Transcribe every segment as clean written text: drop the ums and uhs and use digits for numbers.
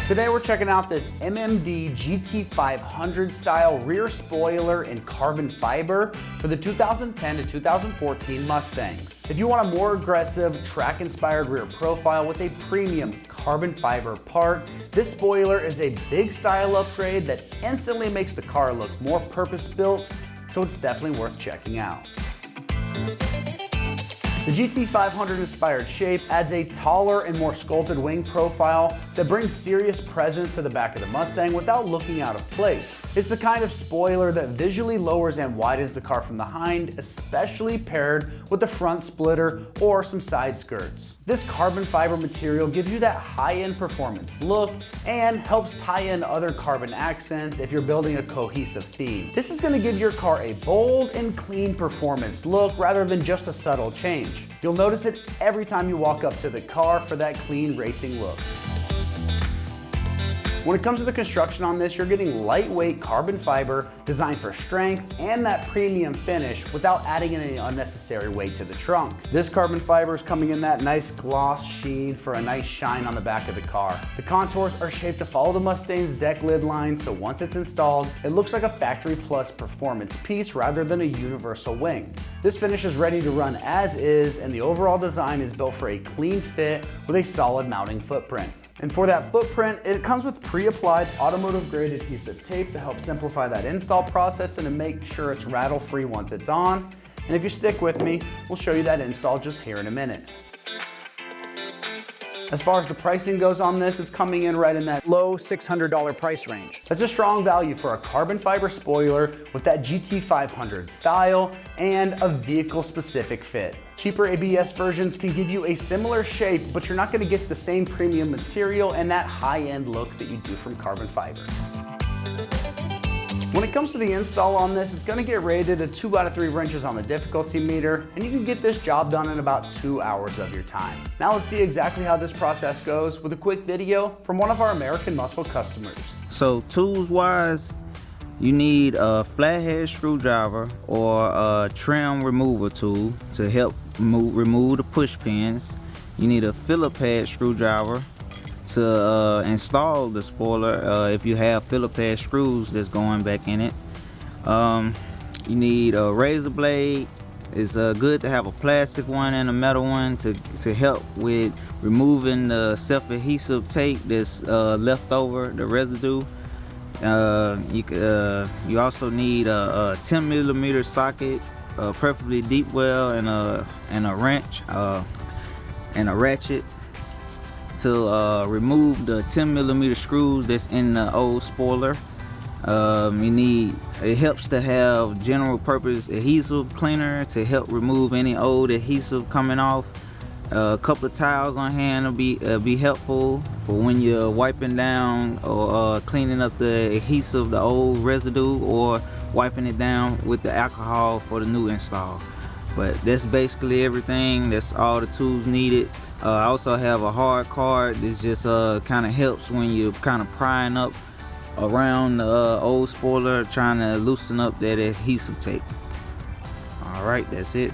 Today we're checking out this MMD GT500 style rear spoiler in carbon fiber for the 2010 to 2014 Mustangs. If you want a more aggressive, track-inspired rear profile with a premium carbon fiber part, this spoiler is a big style upgrade that instantly makes the car look more purpose-built, so it's definitely worth checking out. The GT500 inspired shape adds a taller and more sculpted wing profile that brings serious presence to the back of the Mustang without looking out of place. It's the kind of spoiler that visually lowers and widens the car from behind, especially paired with the front splitter or some side skirts. This carbon fiber material gives you that high-end performance look and helps tie in other carbon accents if you're building a cohesive theme. This is going to give your car a bold and clean performance look rather than just a subtle change. You'll notice it every time you walk up to the car for that clean racing look. When it comes to the construction on this, you're getting lightweight carbon fiber designed for strength and that premium finish without adding any unnecessary weight to the trunk. This carbon fiber is coming in that nice gloss sheen for a nice shine on the back of the car. The contours are shaped to follow the Mustang's deck lid line, so once it's installed, it looks like a factory plus performance piece rather than a universal wing. This finish is ready to run as is, and the overall design is built for a clean fit with a solid mounting footprint. And for that footprint, it comes with pre-applied automotive grade adhesive tape to help simplify that install process and to make sure it's rattle free once it's on. And if you stick with me, we'll show you that install just here in a minute. As far as the pricing goes on this, it's coming in right in that low $600 price range. That's a strong value for a carbon fiber spoiler with that GT500 style and a vehicle-specific fit. Cheaper ABS versions can give you a similar shape, but you're not going to get the same premium material and that high-end look that you do from carbon fiber. When it comes to the install on this, it's going to get rated a 2 out of 3 wrenches on the difficulty meter, and you can get this job done in about 2 hours of your time. Now let's see exactly how this process goes with a quick video from one of our American Muscle customers. So tools wise, you need a flathead screwdriver or a trim removal tool to help remove the push pins. You need a filler pad screwdriver to install the spoiler if you have filler pad screws that's going back in it. You need a razor blade. It's good to have a plastic one and a metal one to help with removing the self-adhesive tape that's left over, the residue. You also need a 10mm socket, preferably deep well, and a wrench and a ratchet to remove the 10mm screws that's in the old spoiler. It helps to have general purpose adhesive cleaner to help remove any old adhesive coming off. A couple of towels on hand will be helpful for when you're wiping down or cleaning up the adhesive, the old residue, or wiping it down with the alcohol for the new install. But that's basically everything. That's all the tools needed. I also have a hard card. This just kind of helps when you're kind of prying up around the old spoiler, trying to loosen up that adhesive tape. All right, that's it.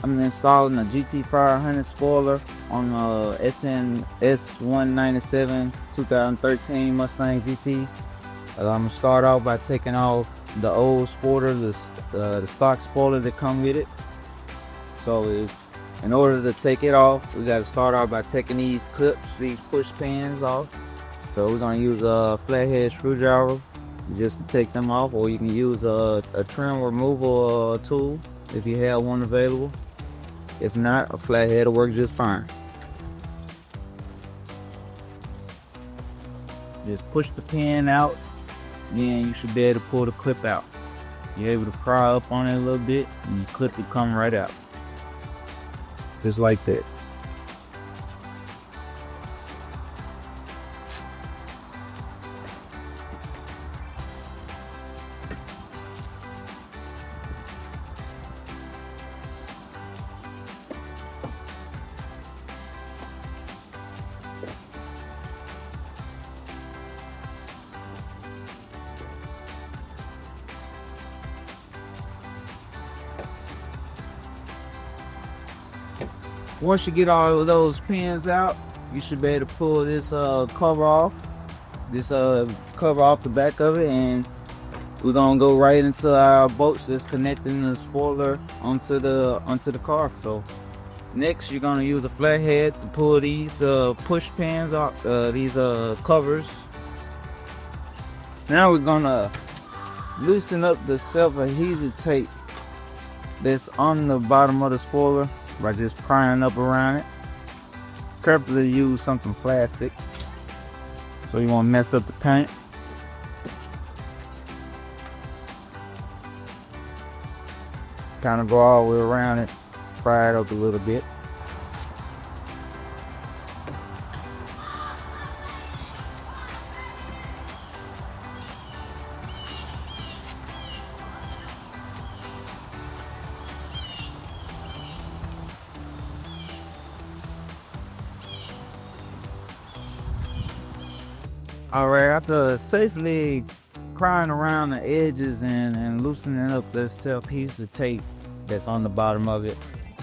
I'm installing the GT500 spoiler on SN S197 2013 Mustang GT. I'm gonna start off by taking off the old spoiler, the stock spoiler that come with it. So in order to take it off, we got to start off by taking these clips, these push pins off. So we're going to use a flathead screwdriver just to take them off, or you can use a trim removal tool if you have one available. If not, a flathead will work just fine. Just push the pin out, then you should be able to pull the clip out. You're able to pry up on it a little bit, and the clip will come right out. Just like that. Once you get all of those pins out, you should be able to pull this cover off. this cover off the back of it, and we're gonna go right into our bolts that's connecting the spoiler onto the car. So next, you're gonna use a flathead to pull these push pins off, these covers. Now we're gonna loosen up the self-adhesive tape that's on the bottom of the spoiler by just prying up around it. Carefully use something plastic, so you won't mess up the paint. Kind of go all the way around it, pry it up a little bit. Alright, after safely prying around the edges and loosening up the self-adhesive tape that's on the bottom of it,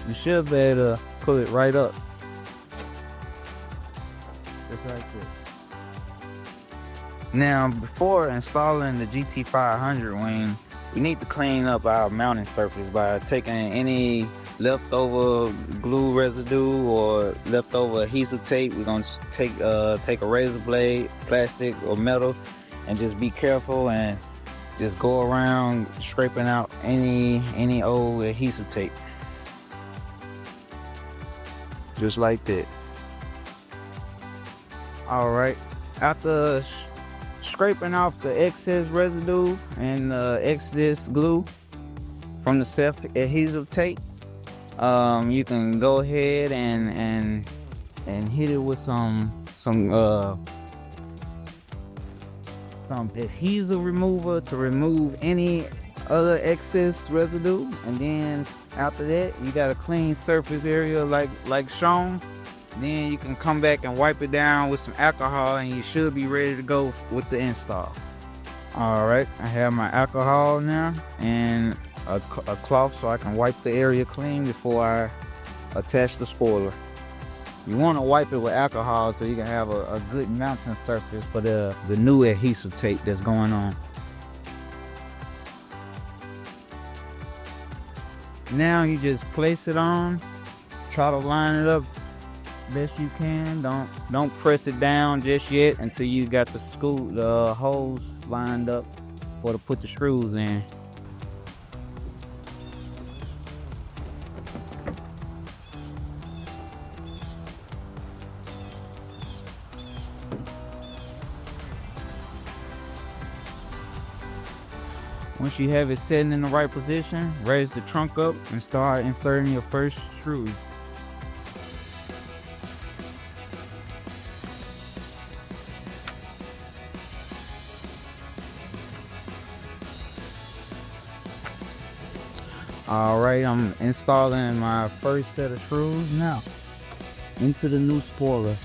you should be able to pull it right up. Just like this. Now, before installing the GT500 wing, we need to clean up our mounting surface by taking any leftover glue residue or leftover adhesive tape. We're gonna take a razor blade, plastic or metal, and just be careful and just go around scraping out any old adhesive tape, just like that. All right, after scraping off the excess residue and the excess glue from the self-adhesive tape, you can go ahead and hit it with some adhesive remover to remove any other excess residue. And then after that, you got a clean surface area like shown. Then you can come back and wipe it down with some alcohol, and you should be ready to go with the install. All right, I have my alcohol now and a cloth so I can wipe the area clean before I attach the spoiler. You want to wipe it with alcohol so you can have a good mounting surface for the new adhesive tape that's going on. Now you just place it on, try to line it up best you can. Don't press it down just yet until you got the holes lined up to put the screws in. Once you have it sitting in the right position, raise the trunk up and start inserting your first screws. Alright, I'm installing my first set of screws now into the new spoiler.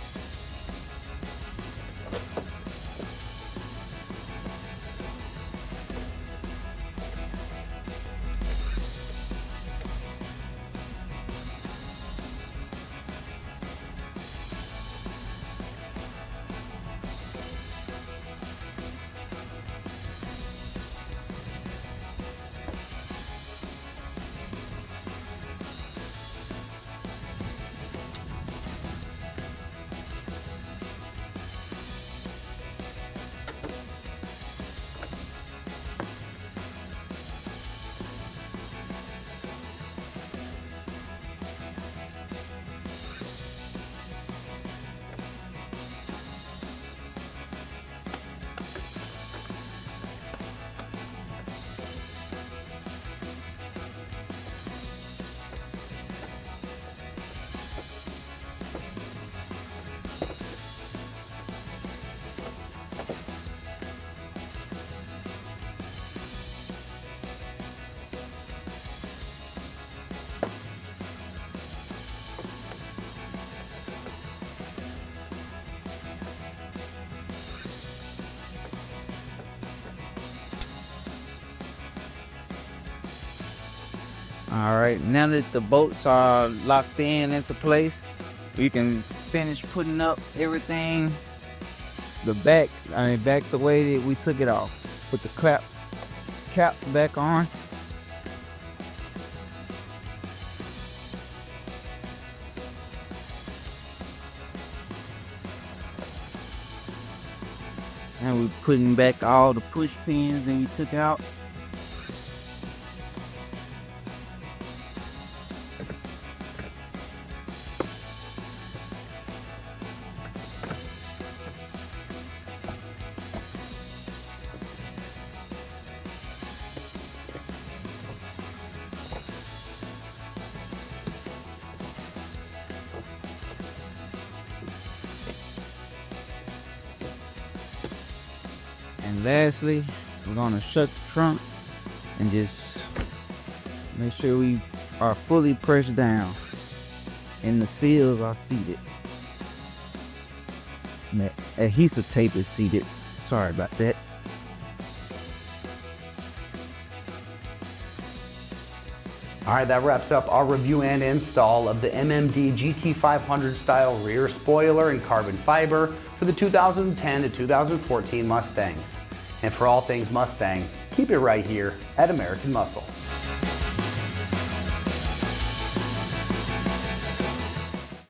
Alright, now that the bolts are locked into place, we can finish putting up everything the back, back the way that we took it off. Put the caps back on. And we're putting back all the push pins that we took out. And lastly, we're gonna shut the trunk and just make sure we are fully pressed down and the seals are seated. And the adhesive tape is seated. Sorry about that. All right, that wraps up our review and install of the MMD GT500 style rear spoiler and carbon fiber for the 2010 to 2014 Mustangs. And for all things Mustang, keep it right here at American Muscle.